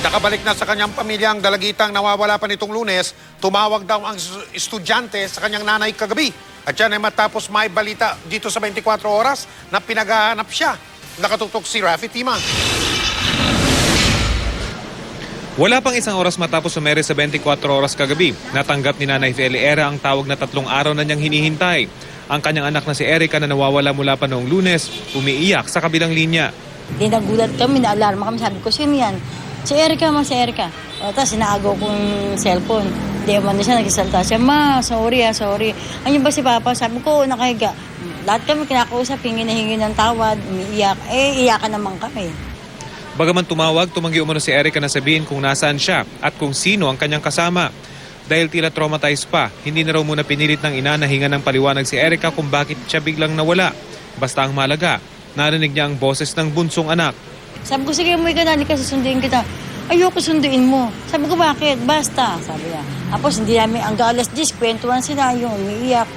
Nakabalik na sa kanyang pamilya ang dalagitang nawawala pa nitong Lunes. Tumawag daw ang estudyante sa kanyang nanay kagabi. At yan ay matapos may balita dito sa 24 oras na pinaghahanap siya. Nakatutok si Rafi Tima. Wala pang isang oras matapos sumere sa 24 oras kagabi, natanggap ni Nanay Feli Era ang tawag na 3 araw na niyang hinihintay. Ang kanyang anak na si Erica na nawawala mula pa noong Lunes, umiiyak sa kabilang linya. Di nagulat kami, na-alarma kami, sabi ko, sino yan? Si Erica, si Erica. O, tapos inaagaw kong cellphone. Di man na siya, nagsasalta siya, ma, sorry. Ano ba si Papa? Sabi ko, nakahiga. Lahat kami kinakausap, hingi ng tawad, umiiyak. Iyakan naman kami. Bagaman tumawag, tumanggi umano si Erica na sabihin kung nasaan siya at kung sino ang kanyang kasama. Dahil tila traumatized pa, hindi na raw muna pinilit ng ina na hinga ng paliwanag si Erica kung bakit siya biglang nawala. Basta ang malaga, narinig niya ang boses ng bunsong anak. Sabi ko, sige, umuwi ka na, kasi sunduin kita. Ayoko sunduin mo. Sabi ko, bakit? Basta, sabi niya. Tapos hindi namin, hanggang alas 10, kwentuhan sila, yung umiiyak.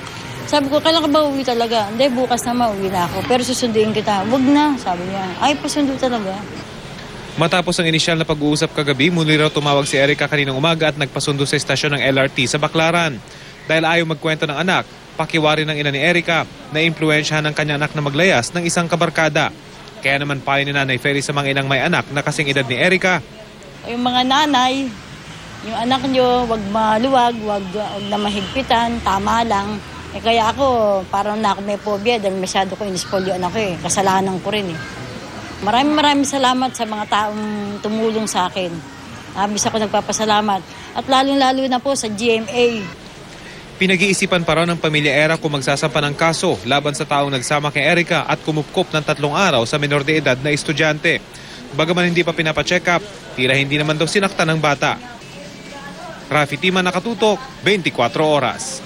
Sabi ko, kailan ka ba uwi talaga? Hindi, bukas na mauwi na ako. Pero susunduin kita. Wag na, sabi niya. Ay, pasundo talaga. Matapos ang inisyal na pag-uusap kagabi, muli raw tumawag si Erica kaninang umaga at nagpasundo sa estasyon ng LRT sa Baclaran. Dahil ayaw magkwento ng anak, pakiwari ng ina ni Erica na impluwensyahan ng kanyang anak na maglayas ng isang kabarkada. Kaya naman payo ni Nanay Feli sa mga inang may anak na kasing edad ni Erica. Yung mga nanay, yung anak nyo, wag maluwag, wag na mahigpitan, tama lang. Kaya ako, parang na ako may phobia dahil masyado ko inispolyo anak ko eh. Kasalanan ko rin eh. Maraming salamat sa mga taong tumulong sa akin. Abis ako nagpapasalamat. At lalong-lalo na po sa GMA. Pinag-iisipan pa raw ng pamilya Era kung magsasampa ng kaso laban sa taong nagsama kay Erica at kumupkop ng 3 araw sa menor de edad na estudyante. Bagaman hindi pa pinapacheck up, tila hindi naman daw sinaktan ng bata. Rafi Tima, nakatutok, 24 oras.